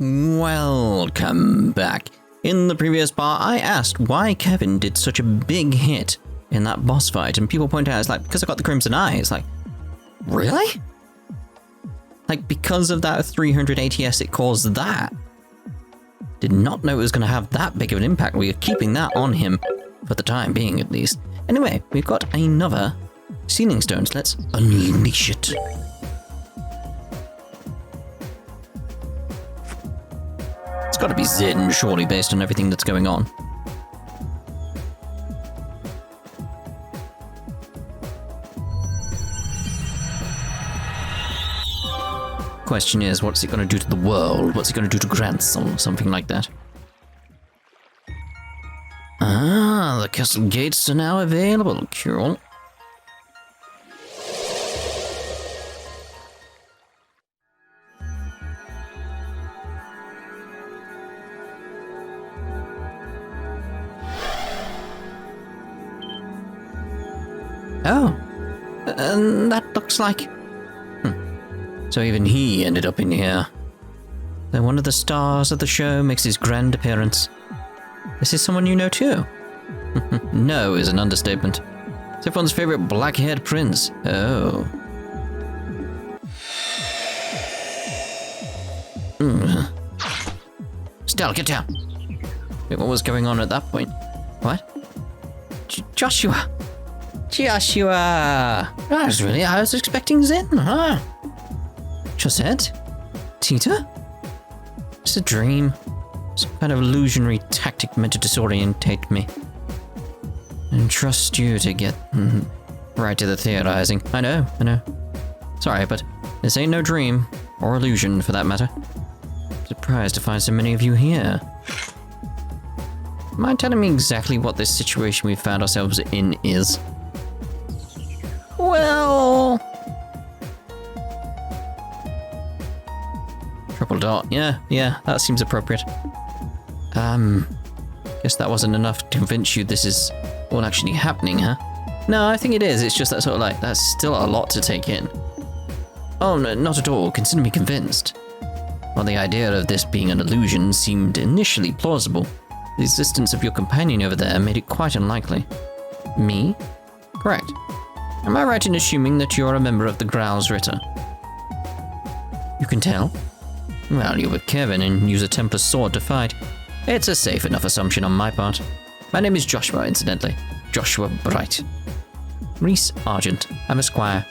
Welcome back. In the previous part, I asked why Kevin did such a big hit in that boss fight, and people point out, it's like, because I got the Crimson Eye. It's like, really? Like, because of that 300 ATS, it caused that? Did not know it was going to have that big of an impact. We are keeping that on him, for the time being at least. Anyway, we've got another Sealing Stones. Let's unleash it. It's got to be Zin, surely, based on everything that's going on. Question is, what's it going to do to the world? What's it going to do to Grandson? Something like that. Ah, the castle gates are now available. Cool. Oh, and that looks like... So even he ended up in here. Then one of the stars of the show makes his grand appearance. This is someone you know too? No is an understatement. It's everyone's favorite black-haired prince. Oh. Stella, get down. Wait, what was going on at that point? What? Joshua! Joshua! I was expecting Zin, huh? Josette? Tita? It's a dream. Some kind of illusionary tactic meant to disorientate me. And trust you to get right to the theorizing. I know. Sorry, but this ain't no dream, or illusion for that matter. Surprised to find so many of you here. Mind telling me exactly what this situation we found ourselves in is? Well... Triple dot, yeah, that seems appropriate. Guess that wasn't enough to convince you this is all actually happening, huh? No, I think it is, it's just that sort of like, that's still a lot to take in. Oh, no, not at all, consider me convinced. While the idea of this being an illusion seemed initially plausible, the existence of your companion over there made it quite unlikely. Me? Correct. Am I right in assuming that you're a member of the Growl's Ritter? You can tell? Well, you're with Kevin and use a Templar's sword to fight. It's a safe enough assumption on my part. My name is Joshua, incidentally. Joshua Bright. Ries Argent. I'm a squire.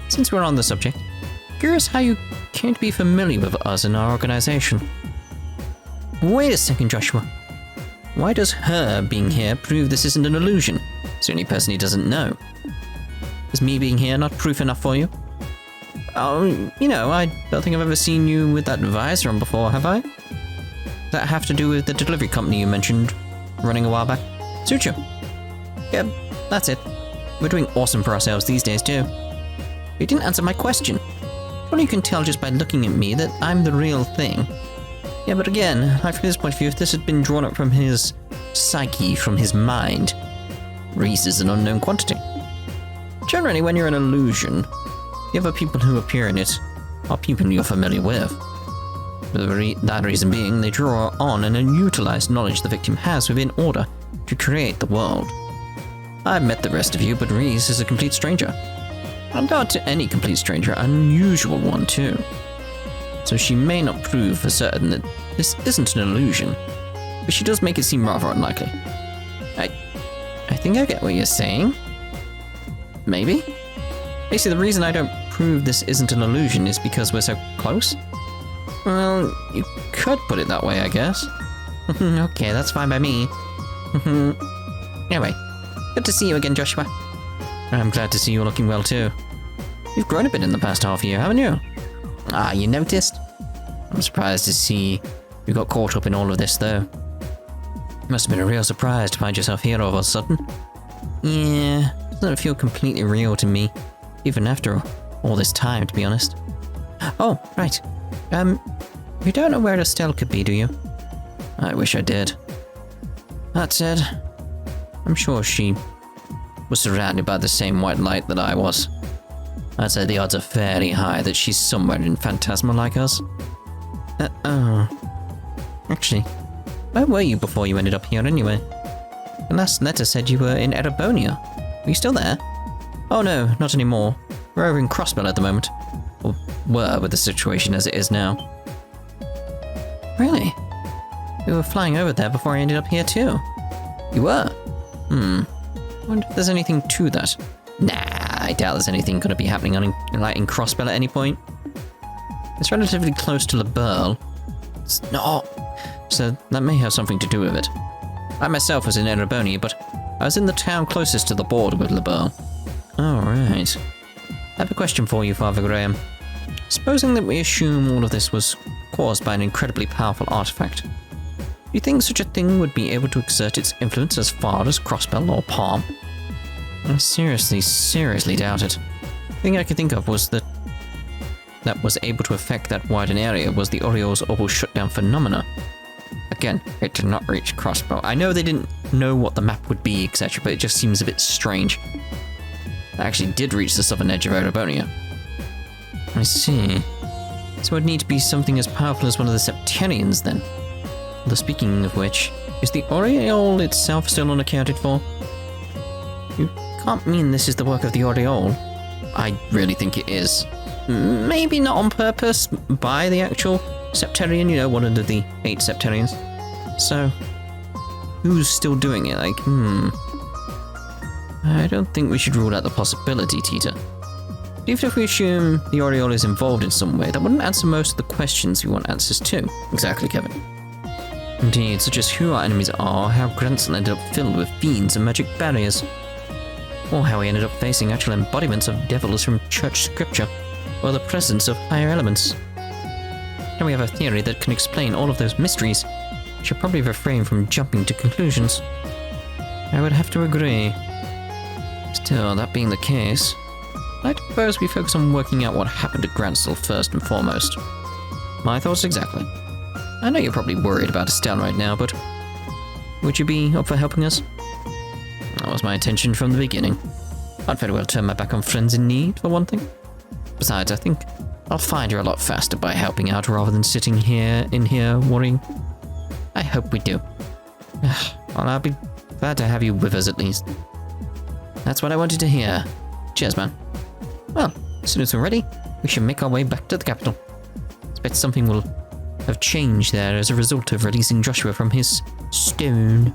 Since we're on the subject, curious how you came to be familiar with us in our organization. Wait a second, Joshua. Why does her being here prove this isn't an illusion? It's the only person he doesn't know. Is me being here not proof enough for you? Oh, you know, I don't think I've ever seen you with that visor on before, have I? Does that have to do with the delivery company you mentioned running a while back? Suit you. Yeah, that's it. We're doing awesome for ourselves these days, too. You didn't answer my question. Surely you can tell just by looking at me that I'm the real thing. Yeah, but again, like from his point of view, if this had been drawn up from his psyche, from his mind, Ries is an unknown quantity. Generally, when you're an illusion, the other people who appear in it are people you're familiar with. For that reason being, they draw on and utilize knowledge the victim has within order to create the world. I've met the rest of you, but Ries is a complete stranger. And not to any complete stranger, an unusual one too. So she may not prove for certain that this isn't an illusion, but she does make it seem rather unlikely. I think I get what you're saying. Maybe? Basically, the reason I don't prove this isn't an illusion is because we're so close? Well, you could put it that way, I guess. Okay, that's fine by me. Anyway, good to see you again, Joshua. I'm glad to see you looking well, too. You've grown a bit in the past half year, haven't you? Ah, you noticed? I'm surprised to see you got caught up in all of this, though. Must have been a real surprise to find yourself here all of a sudden. Yeah, doesn't feel completely real to me, even after all this time, to be honest. Oh, right. You don't know where Estelle could be, do you? I wish I did. That said, I'm sure she was surrounded by the same white light that I was. I'd say the odds are fairly high that she's somewhere in Phantasma like us. Oh. Actually, where were you before you ended up here anyway? The last letter said you were in Erebonia. Are you still there? Oh no, not anymore. We're over in Crossbell at the moment. Or were, with the situation as it is now. Really? We were flying over there before I ended up here too. You were? I wonder if there's anything to that. Nah, I doubt there's anything going to be happening in Crossbell at any point. It's relatively close to Liberl. It's not. So that may have something to do with it. I myself was in Erebonia, but I was in the town closest to the border with Liberl. Oh, right. I have a question for you, Father Graham. Supposing that we assume all of this was caused by an incredibly powerful artifact, do you think such a thing would be able to exert its influence as far as Crossbell or Palm? I seriously doubt it. The thing I could think of was that was able to affect that widened area was the Oriole's orbital shutdown phenomena. Again, it did not reach Crossbell. I know they didn't know what the map would be, etc., but it just seems a bit strange. It actually did reach the southern edge of Erebonia. I see. So it would need to be something as powerful as one of the Septarians, then. Although speaking of which, is the Oriole itself still unaccounted for? You can't mean this is the work of the Oriole. I really think it is. Maybe not on purpose, by the actual Septarian, you know, one of the 8 Septarians. So, who's still doing it? I don't think we should rule out the possibility, Tita. Even if we assume the Oriole is involved in some way, that wouldn't answer most of the questions we want answers to. Exactly, Kevin. Indeed, such as who our enemies are, how Grenzel ended up filled with fiends and magic barriers, or how he ended up facing actual embodiments of devils from church scripture, or the presence of higher elements. Now we have a theory that can explain all of those mysteries. We should probably refrain from jumping to conclusions. I would have to agree. Still, that being the case, I suppose we focus on working out what happened to Grenzel first and foremost. My thoughts exactly. I know you're probably worried about Estelle right now, but would you be up for helping us? That was my intention from the beginning. I'd very well turn my back on friends in need, for one thing. Besides, I think I'll find her a lot faster by helping out rather than sitting in here worrying. I hope we do. Well, I'll be glad to have you with us at least. That's what I wanted to hear. Cheers, man. Well, as soon as we're ready, we should make our way back to the capital. I expect something will have changed there as a result of releasing Joshua from his stone.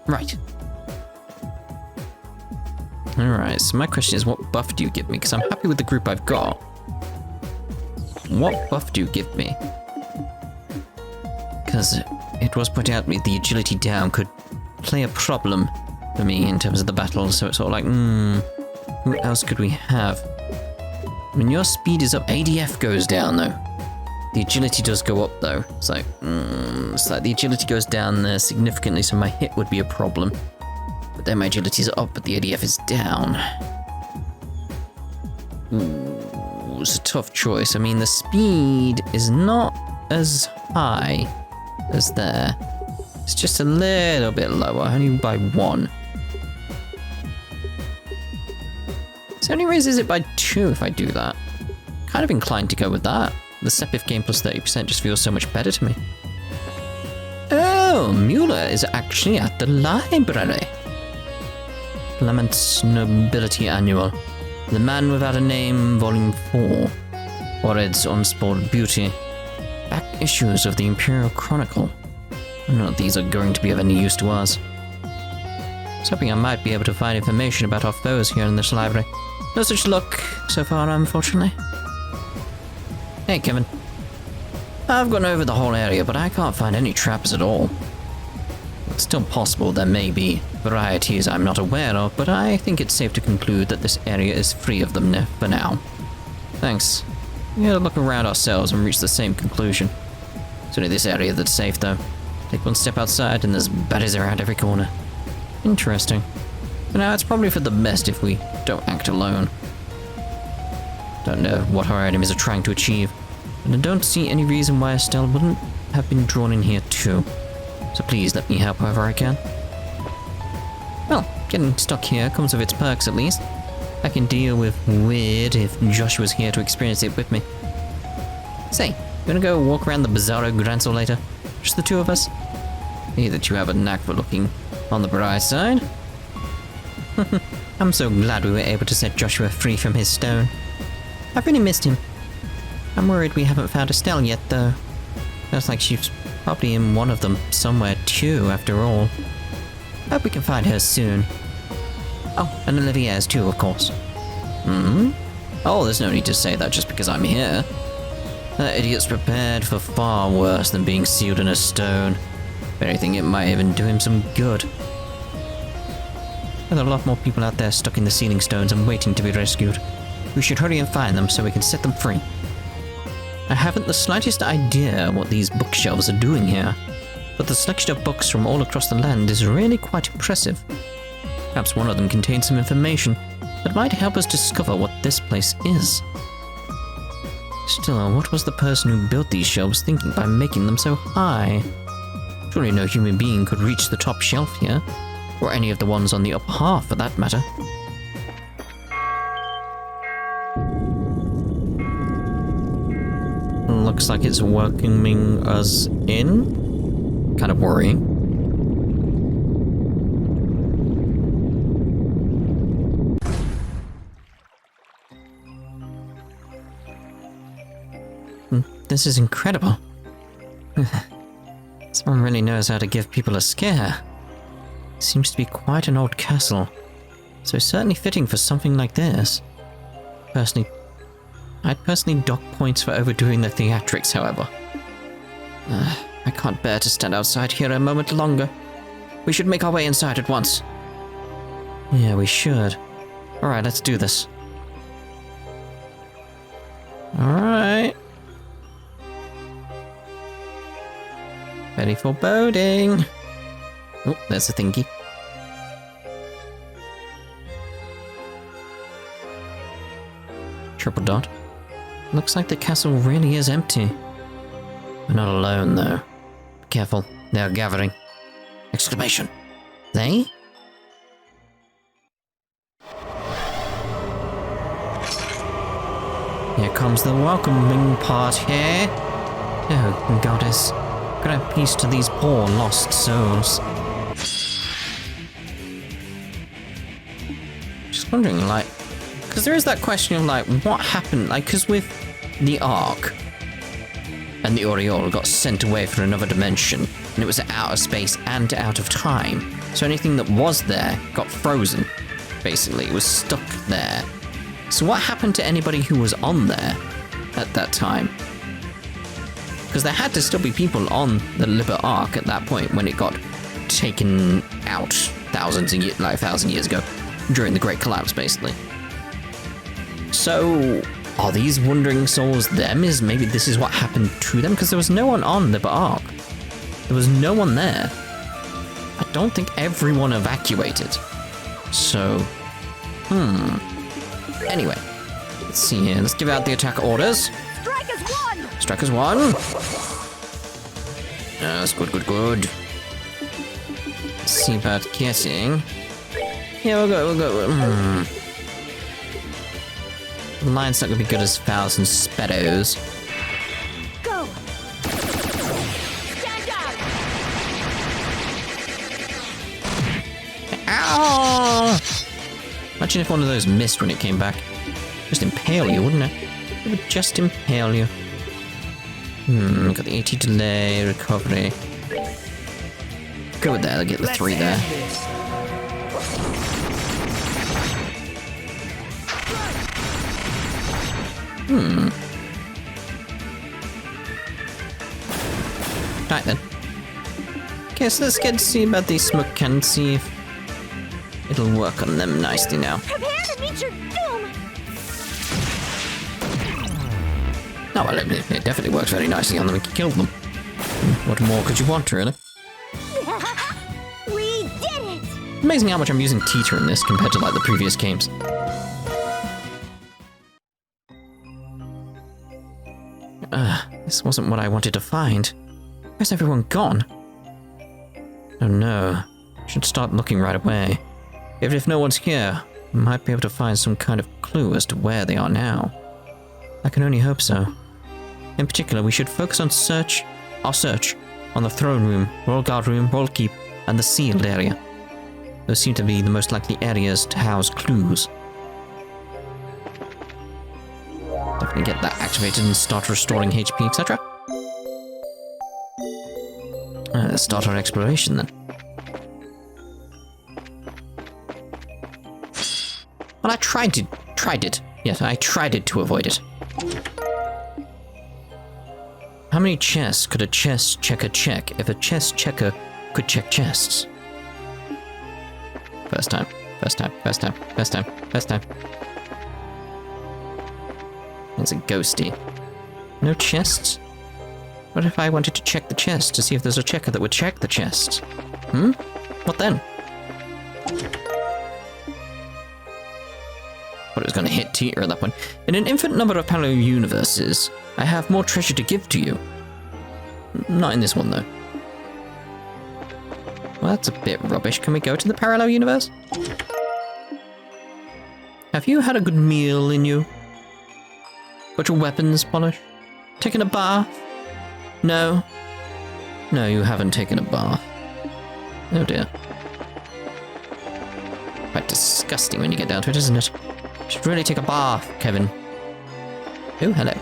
Right. Alright, so my question is, what buff do you give me? Because I'm happy with the group I've got. What buff do you give me? Because it was pointed out to me the agility down could play a problem for me in terms of the battle, so it's sort of like, who else could we have? When your speed is up, ADF goes down though. The agility does go up though. It's like the agility goes down there significantly, so my hit would be a problem. But then my agility is up, but the ADF is down. Ooh, it's a tough choice. I mean, the speed is not as high as there. It's just a little bit lower, only by 1. So only raises it by 2 if I do that. Kind of inclined to go with that. The Sepif gain plus 30% just feels so much better to me. Oh, Mueller is actually at the library. Clement's Nobility Annual. The Man Without a Name, Volume 4. Ored's Unspoiled Beauty. Back issues of the Imperial Chronicle. I know these are going to be of any use to us. I was hoping I might be able to find information about our foes here in this library. No such luck so far, unfortunately. Hey, Kevin. I've gone over the whole area, but I can't find any traps at all. It's still possible there may be varieties I'm not aware of, but I think it's safe to conclude that this area is free of them for now. Thanks. We had to look around ourselves and reach the same conclusion. It's only this area that's safe, though. Take one step outside and there's baddies around every corner. Interesting. But now it's probably for the best if we don't act alone. Don't know what our enemies are trying to achieve, and I don't see any reason why Estelle wouldn't have been drawn in here too. So please let me help however I can. Well, getting stuck here comes with its perks at least. I can deal with weird if Joshua's here to experience it with me. Say, Gonna go walk around the Bizarro Grancel later? Just the two of us? See that you have a knack for looking on the bright side. I'm so glad we were able to set Joshua free from his stone. I've really missed him. I'm worried we haven't found Estelle yet, though. Looks like she's probably in one of them somewhere too, after all. Hope we can find her soon. Oh, and Olivier's too, of course. Oh, there's no need to say that just because I'm here. That idiot's prepared for far worse than being sealed in a stone. If anything, it might even do him some good. There are a lot more people out there stuck in the sealing stones and waiting to be rescued. We should hurry and find them so we can set them free. I haven't the slightest idea what these bookshelves are doing here, but the selection of books from all across the land is really quite impressive. Perhaps one of them contains some information that might help us discover what this place is. Still, what was the person who built these shelves thinking by making them so high? Surely no human being could reach the top shelf here, or any of the ones on the upper half for that matter. Looks like it's welcoming us in. Kind of worrying. This is incredible. Someone really knows how to give people a scare. Seems to be quite an old castle, so certainly fitting for something like this. I'd personally dock points for overdoing the theatrics, however. I can't bear to stand outside here a moment longer. We should make our way inside at once. Yeah, we should. Alright, let's do this. Alright. Ready for boarding. Oh, there's a thingy. Triple dot. Looks like the castle really is empty. We're not alone, though. Be careful, they are gathering. Exclamation. They? Here comes the welcoming part here. Oh, goddess. Grant peace to these poor lost souls. Just wondering, like, because there is that question of, like, what happened, like, because with the Ark and the Aureole got sent away for another dimension, and it was out of space and out of time. So anything that was there got frozen, basically. It was stuck there. So what happened to anybody who was on there at that time? Because there had to still be people on the Liberl Ark at that point when it got taken out thousands of years, like 1,000 years ago, during the Great Collapse, basically. So, are these wandering souls them? Maybe this is what happened to them? Because there was no one on Liberl Ark. There was no one there. I don't think everyone evacuated. So, Anyway, let's see here. Let's give out the attack orders. Strike as one! Strike as one. That's good, good, good. Let's see about getting. Yeah, we'll go. The line's not gonna be good as fouls and spedos. Go! Stand down! Ow! Imagine if one of those missed when it came back. Just impale you, wouldn't it? It would just impale you. Got the 80 delay, recovery. Go with that, I'll get the 3 there. Right then. Okay, so let's get to see about these smoke cannons, see if it'll work on them nicely now. Prepare to meet your doom! Oh, well, it definitely works very nicely on them. We can kill them. What more could you want, really? We did it! Amazing how much I'm using Teeter in this compared to, like, the previous games. This wasn't what I wanted to find. Where's everyone gone? Oh no. Should start looking right away. Even if no one's here, I might be able to find some kind of clue as to where they are now. I can only hope so. In particular, we should focus on our search on the throne room, royal guard room, royal keep, and the sealed area. Those seem to be the most likely areas to house clues. Definitely get that activated and start restoring HP, etc. Let's start our exploration then. Well, I tried it. Yes, I tried it to avoid it. How many chests could a chest checker check if a chest checker could check chests? First time. It's a ghosty. No chests? What if I wanted to check the chest to see if there's a checker that would check the chests? What then? Thought it was going to hit Teeter at that point. In an infinite number of parallel universes, I have more treasure to give to you. Not in this one, though. Well, that's a bit rubbish. Can we go to the parallel universe? Have you had a good meal in you? Got your weapons polished? Taken a bath? No. No, you haven't taken a bath. Oh dear. Quite disgusting when you get down to it, isn't it? Should really take a bath, Kevin. Oh, hello.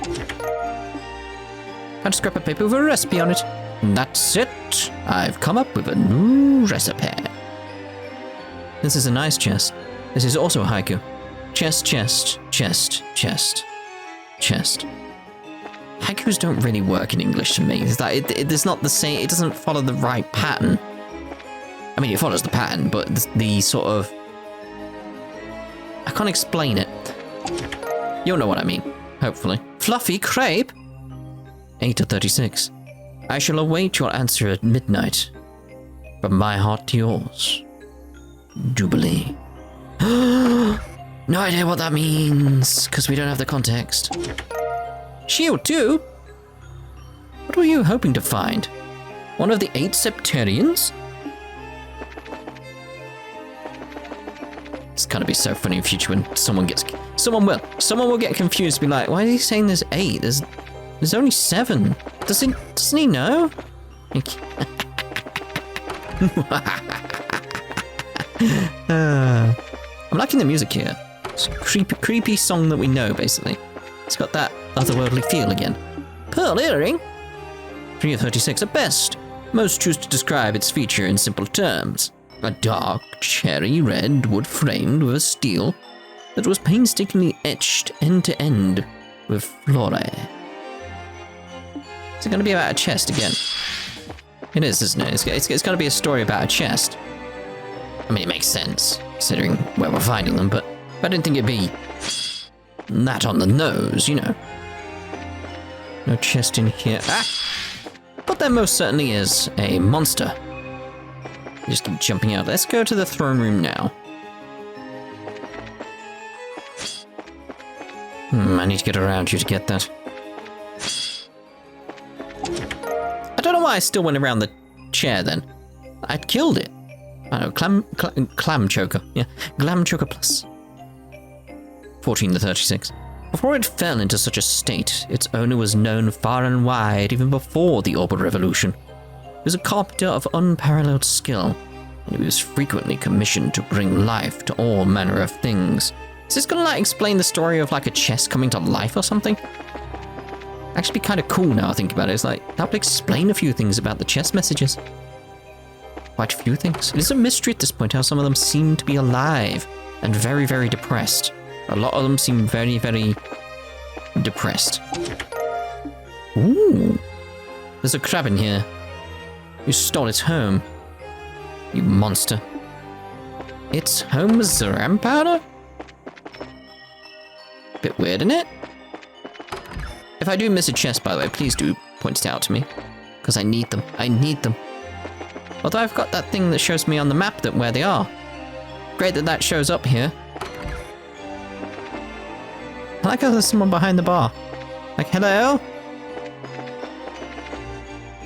Found a scrap of paper with a recipe on it. That's it. I've come up with a new recipe. This is a nice chest. This is also a haiku. Chest, chest, chest, chest, chest. Haikus don't really work in English to me. It's that it's not the same. It doesn't follow the right pattern. I mean, it follows the pattern, but the sort of... I can't explain it. You'll know what I mean, hopefully. Fluffy crepe? 8:36. I shall await your answer at midnight. From my heart to yours. Jubilee. No idea what that means, because we don't have the context. Shield 2? What were you hoping to find? One of the 8 Septarians? It's gonna be so funny in future when someone will get confused, be like, why is he saying there's 8? There's only 7. Doesn't he know? I'm liking the music here. It's a creepy song that we know, basically. It's got that otherworldly feel again. Pearl earring? 3:36 at best. Most choose to describe its feature in simple terms. A dark, cherry red wood framed with a steel that was painstakingly etched end to end with flora. Is it going to be about a chest again? It is, isn't it? It's going to be a story about a chest. I mean, it makes sense, considering where we're finding them, but I didn't think it'd be that on the nose, you know. No chest in here. Ah! But there most certainly is a monster. Just keep jumping out. Let's go to the throne room now. I need to get around you to get that. I don't know why I still went around the chair then. I'd killed it. I know, clam choker. Yeah, glam choker plus. 14:36. Before it fell into such a state, its owner was known far and wide even before the Orbital Revolution. He was a carpenter of unparalleled skill, and he was frequently commissioned to bring life to all manner of things. Is this gonna explain the story of a chest coming to life or something? Actually be kind of cool now I think about it. It's that would explain a few things about the chest messages. Quite a few things. It is a mystery at this point how some of them seem to be alive and very, very depressed. A lot of them seem very, very depressed. Ooh. There's a crab in here. You stole its home. You monster. Its home was Zeram powder? Bit weird, isn't it? If I do miss a chest, by the way, please do point it out to me. Because I need them. I need them. Although I've got that thing that shows me on the map where they are. Great that shows up here. I like how there's someone behind the bar. Hello?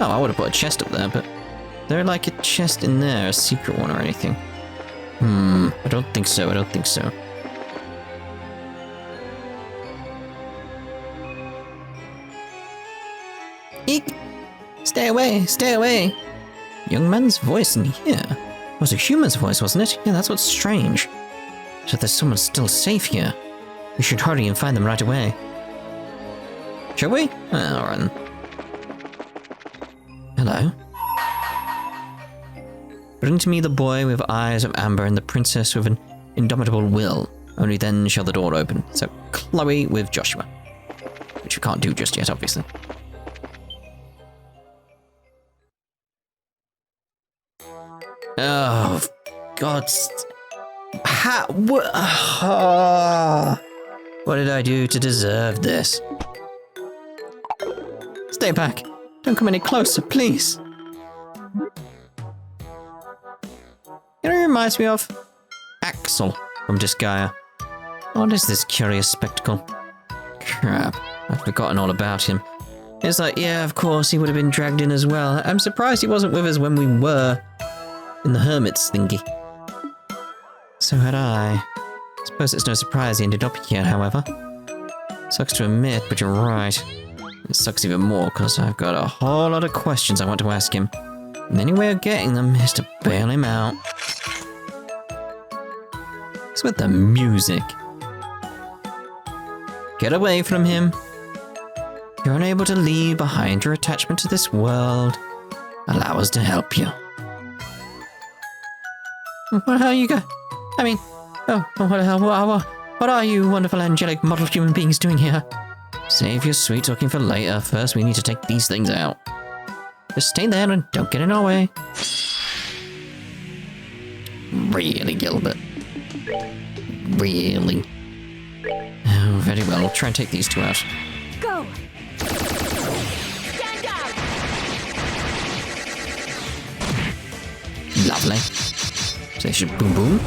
Oh, I would have put a chest up there, but... Is there a chest in there, a secret one or anything? I don't think so, I don't think so. Stay away, stay away. Young man's voice in here. It was a human's voice, wasn't it? Yeah, that's what's strange. So there's someone still safe here. We should hurry and find them right away. Shall we? Alright then. Hello? Bring to me the boy with eyes of amber and the princess with an indomitable will. Only then shall the door open. So, Chloe with Joshua. Which we can't do just yet, obviously. Oh, God. What did I do to deserve this? Stay back. Don't come any closer, please. You know, it reminds me of Axel from Disgaea. What is this curious spectacle? Crap, I've forgotten all about him. It's like, yeah, of course, he would have been dragged in as well. I'm surprised he wasn't with us when we were in the hermit's thingy. So had I. Suppose it's no surprise he ended up here, however. Sucks to admit, but you're right. It sucks even more because I've got a whole lot of questions I want to ask him. And the only way of getting them is to bail him out. What's with the music? Get away from him. You're unable to leave behind your attachment to this world. Allow us to help you. What are you I mean, what are you wonderful angelic model human beings doing here? Save your sweet talking for later. First, we need to take these things out. Just stay there and don't get in our way. Really, Gilbert? Really? Oh, very well. I'll try and take these two out. Go! Stand down! Lovely. So they should boom boom.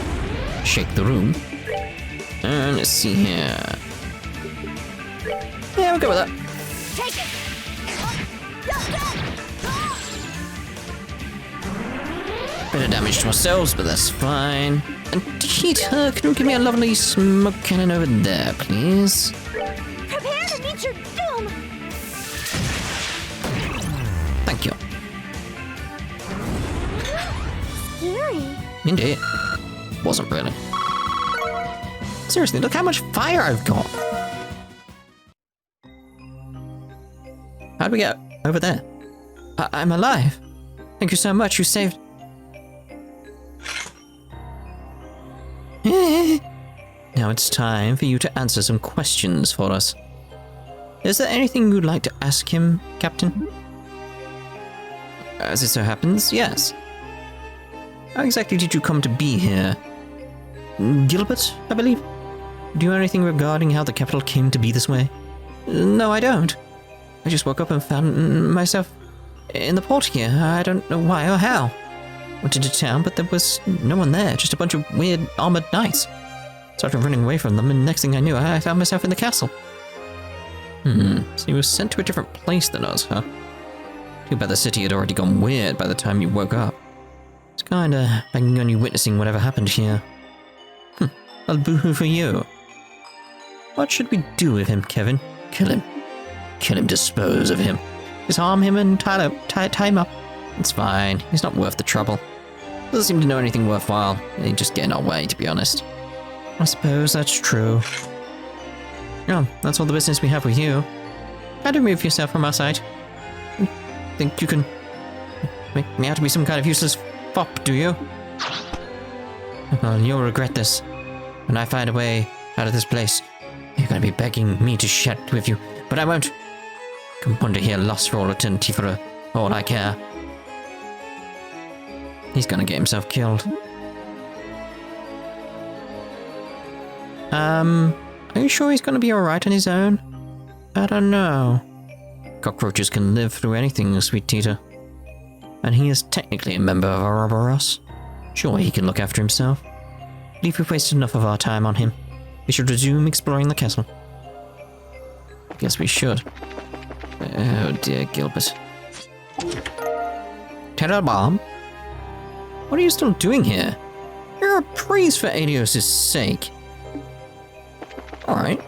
Shake the room. And let's see here. Yeah, we'll go with that. Take it! Bit of damage to ourselves, but that's fine. And Cheetah, can you give me a lovely smoke cannon over there, please? Prepare to meet your doom! Thank you. Scary. Indeed. Wasn't really. Seriously, look how much fire I've got. How'd we get over there? I'm alive. Thank you so much, you saved... Now it's time for you to answer some questions for us. Is there anything you'd like to ask him, Captain? As it so happens, yes. How exactly did you come to be here? Gilbert, I believe? Do you know anything regarding how the capital came to be this way? No, I don't. I just woke up and found myself in the port here. I don't know why or how. Went into town, but there was no one there, just a bunch of weird armored knights. Started running away from them, and next thing I knew, I found myself in the castle. So you were sent to a different place than us, huh? Too bad the city had already gone weird by the time you woke up. It's kinda banking on you witnessing whatever happened here. Well, boo-hoo for you. What should we do with him, Kevin? Kill him. Kill him, dispose of him. Disarm him and tie him up. It's fine. He's not worth the trouble. Doesn't seem to know anything worthwhile. He'd just get in our way, to be honest. I suppose that's true. Oh, that's all the business we have with you. Try to remove yourself from our sight. Think you can make me out to be some kind of useless fop, do you? Well, you'll regret this. When I find a way out of this place, you're gonna be begging me to shed with you, but I won't. Come wander here lost for all eternity for all I care. He's gonna get himself killed. Are you sure he's gonna be alright on his own? I don't know. Cockroaches can live through anything, sweet Tita. And he is technically a member of our Ouroboros. Sure, he can look after himself. I believe we've wasted enough of our time on him. We should resume exploring the castle. Guess we should. Oh dear, Gilbert. Terror Bomb? What are you still doing here? You're a priest for Adios' sake. Alright.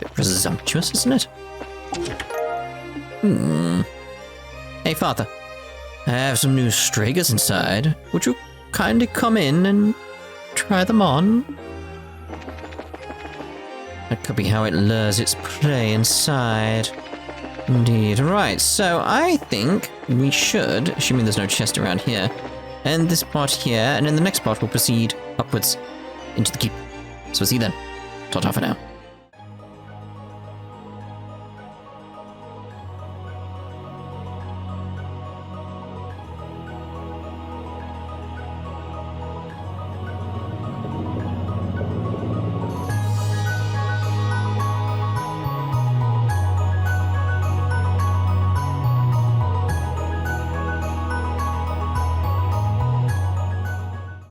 Bit presumptuous, isn't it? Hey, Father. I have some new Stragers inside. Would you kindly come in and try them on? That could be how it lures its prey inside. Indeed. Right, so I think we should, assuming there's no chest around here, end this part here, and in the next part we'll proceed upwards into the keep. So see you then. Ta-ta for now.